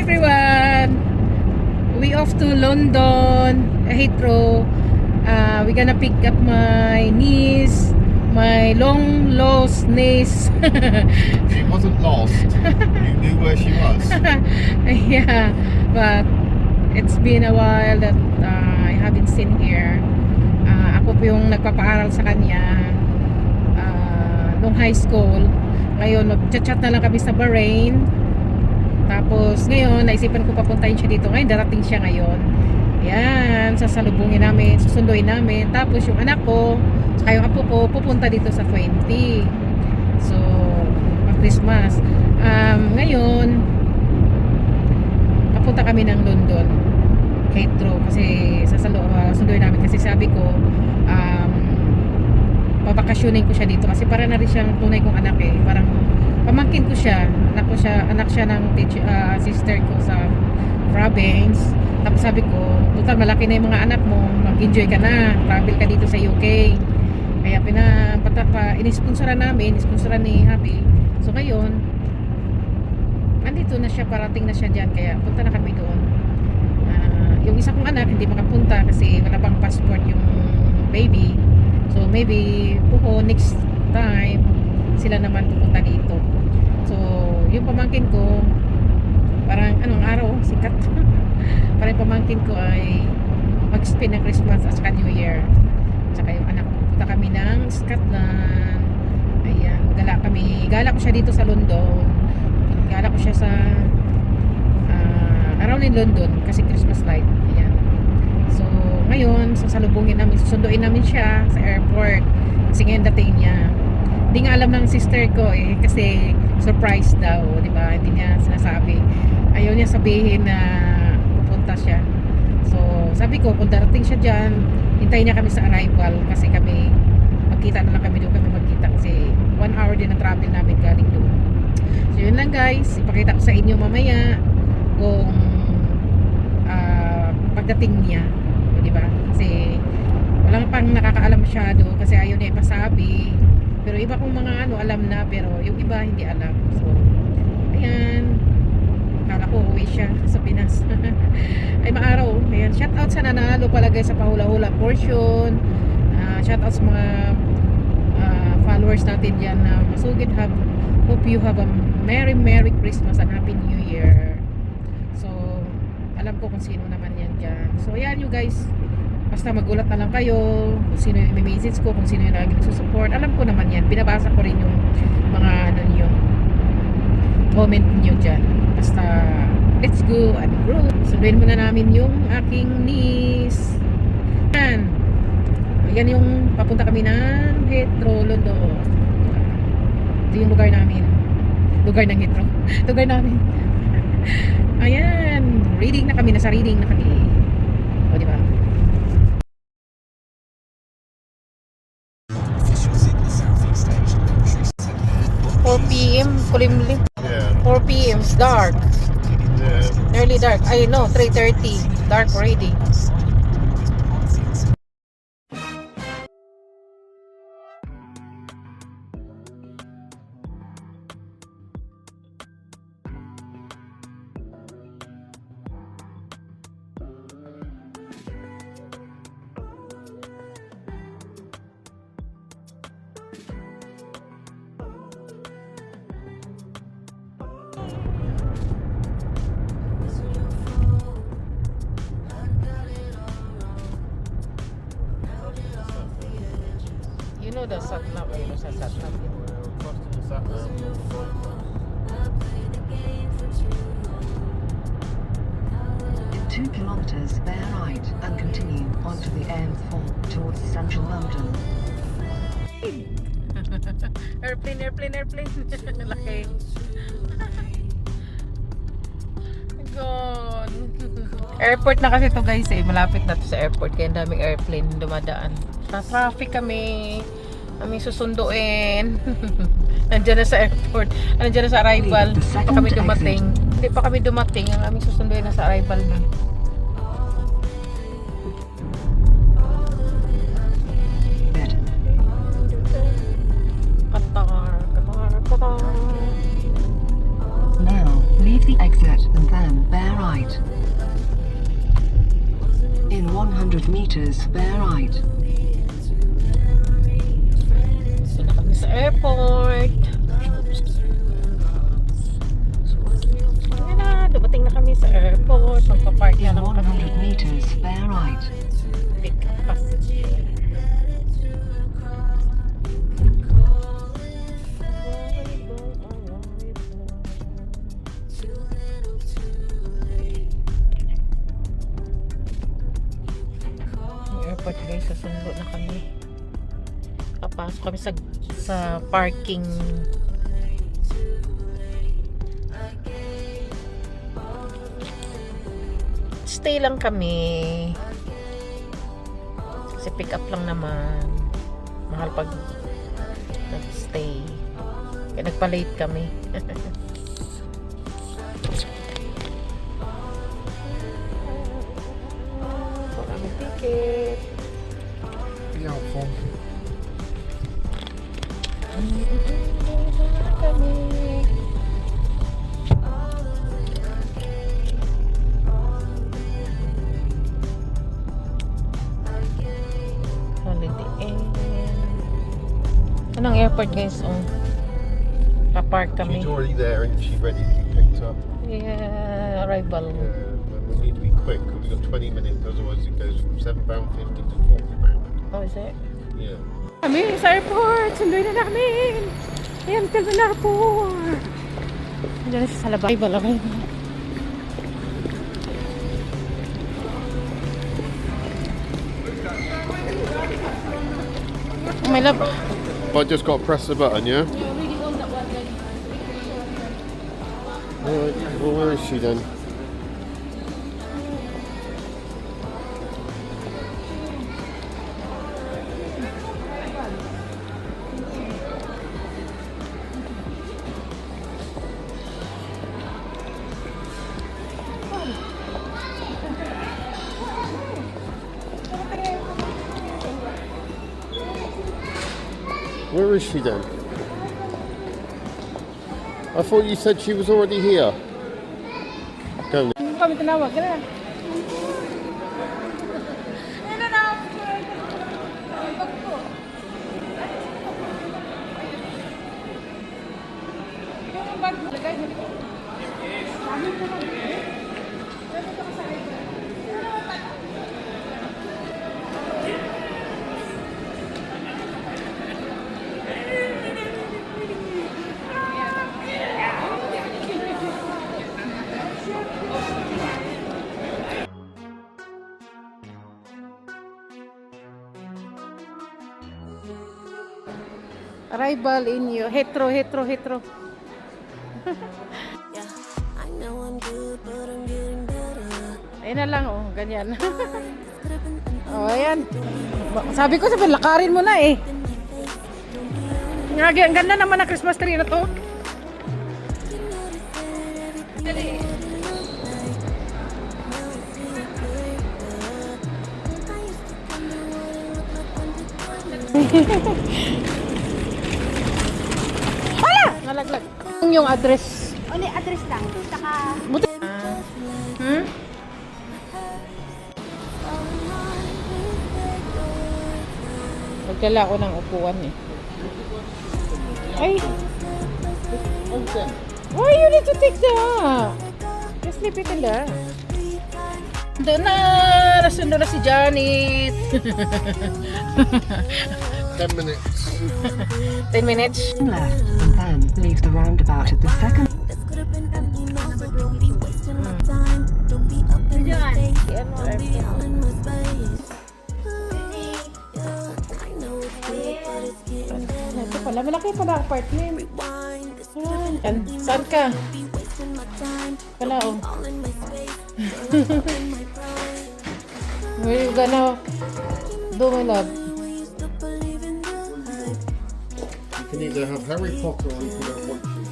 everyone! We off to London, Heathrow. We're gonna pick up my niece, my long lost niece. She wasn't lost. You knew where she was. Yeah, but it's been a while that I haven't seen her. Ako po yung nagpapaaral sa kanya nung high school. Ngayon, nag-chat na lang kami sa Bahrain. Tapos ngayon, naisipan ko papuntahin siya dito. Ngayon, darating siya ngayon. Yan, sasalubungin namin, susunduin namin. Tapos yung anak ko, saka yung apo ko, pupunta dito sa 20. So, pag-Christmas. Ngayon, papunta kami ng London. Heathrow. Kasi susunduin namin. Kasi sabi ko, babakasyonin ko siya dito. Kasi para na rin siyang tunay kong anak eh. Parang pamangkin ko siya, anak siya ng sister ko sa province. Tapos sabi ko, total malaki na yung mga anak mo, mag-enjoy ka na, travel ka dito sa UK. Kaya in-sponsoran ni Happy. So ngayon, andito na siya, parating na siya dyan, kaya punta na kami doon. Yung isa kong anak hindi makapunta kasi wala pang passport yung baby. So maybe next time sila naman pupunta dito. So, yung pamangkin ko, parang anong araw, sikat. Parang pamangkin ko ay mag-spend ng Christmas at saka New Year. Saka yung anak ko, punta kami ng Scotland. Ayan, gala ko siya dito sa London. Gala ko siya sa around in London kasi Christmas light. Ayan. So, ngayon, susunduin namin siya sa airport. Kasi ngayon dating niya. Hindi nga alam ng sister ko eh kasi surprise daw, di ba? Hindi niya sinasabi. Ayaw niya sabihin na pupunta siya. So, sabi ko kung darating siya diyan, hintayin niya kami sa arrival kasi kami magkita na lang kami doon magkita kasi 1 hour din ang travel namin galing doon. So, yun lang guys. Ipakita ko sa inyo mamaya kung pagdating niya, di ba? Kasi walang pang nakakaalam masyado kasi ayaw niya ipasabi. Pero iba kong mga alam na pero yung iba hindi alam. So, ayan. Kala ko uwi siya sa Pinas. Ay maaraw. Ayan. Shout out sa nanalo pala guys sa pahula-hula portion. Shout out sa mga followers natin dyan na masugid. Hope you have a Merry Christmas and Happy New Year. So, alam ko kung sino naman yan dyan. So, ayan you guys. Basta magulat na lang kayo kung sino yung message ko, kung sino yung lagi nagsusupport. Alam ko naman yan. Binabasa ko rin yung mga comment nyo dyan. Basta let's go and grow. Sunduin muna namin yung aking niece. Yan yung papunta kami ng Heathrow, London. Ito yung lugar namin. Lugar ng Heathrow. Lugar namin. Ayan. Nasa reading na kami. O diba? 4 PM, kulimlim. Yeah. 4 PM, it's dark. Yeah. Nearly dark. I know, 3:30. Dark already. You know the sat-nav, sa sat-nav. In 2 kilometers, bear right and continue onto the M4 towards central London. Airplane. Laki. God. Airport na kasi to guys eh. Malapit na to sa airport. Kaya ang daming airplane dumadaan. Sa traffic kami susunduin. Nandiyan na sa airport. Nandiyan na sa arrival. Hindi pa kami dumating. Ang aming susunduin na sa arrival na. Now, leave the exit and then bear right. In 100 meters, bear right. So na kami sa airport. Ayan na, dumating na kami sa airport. Magpa-park na In lang 100 kami. meters, bear right. Pick up passenger. Yung airport guys, sasundo na kami. Papasok kami sa parking. Stay lang kami. Kasi pick up lang naman. Mahal pag nag-stay. Kaya nagpa-late kami. Wala may ticket. Be helpful. Kami. Holiday Inn. Anong airport guys? Oh. Pa-park kami. She's already there and she's ready to be picked up. Yeah, arrival. We need to be quick because we've got 20 minutes, otherwise it goes from £7.50 to £40. Oh, is it? Yeah. Kami sa airport. Sunduin na namin. Ayan, kalma na po. Diyan na siya sa labas. Ay, balakay. Oh, my love. I just got to press the button, yeah? Alright, well, where is she then? Where is she then? I thought you said she was already here. Go. Kami tinawag. Kaya na. Arrival in you. Hetero. Yeah, I know I'm good, but I'm getting better. Ayun na lang, oh. Ganyan. Could've been Oh, ayan. Sabi ko, lakarin mo na eh. Ang ganda naman ng Christmas tree na to. Hala! Nalaglag. Yung address. Only address lang. Saka Buti. Magdala ako ng upuan eh. Ay! Why you need to take that? Just leave it in there. Doon na! Nasundo na si Janet. 10 minutes. 10 minutes. Left and then leave the roundabout at the second. This could've been an email, so don't be wasting my time. Don't be up in my face. Don't be all in my space. Yeah, I know it's good, but it's getting better. Ito pala, malaki pala ang apartment. Rewind. This Yan. Saan ka? be wasting my time. Wala oh. All in my space. Don't up in my pride. Where you gonna do, my love? We used to believe in the hype. You can either have Harry Potter or you can have what you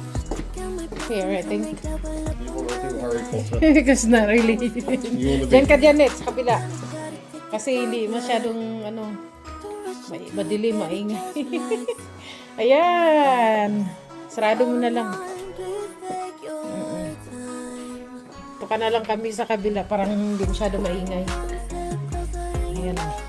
Here, I think. You want to do Harry Potter. Because not really. You want to Diyan be... ka Janet, sa kabila. Kasi hindi masyadong ano, madilim, maingay. Ayan. Sarado mo na lang. Tuka na lang kami sa kabila, parang hindi masyado maingay. Ayan.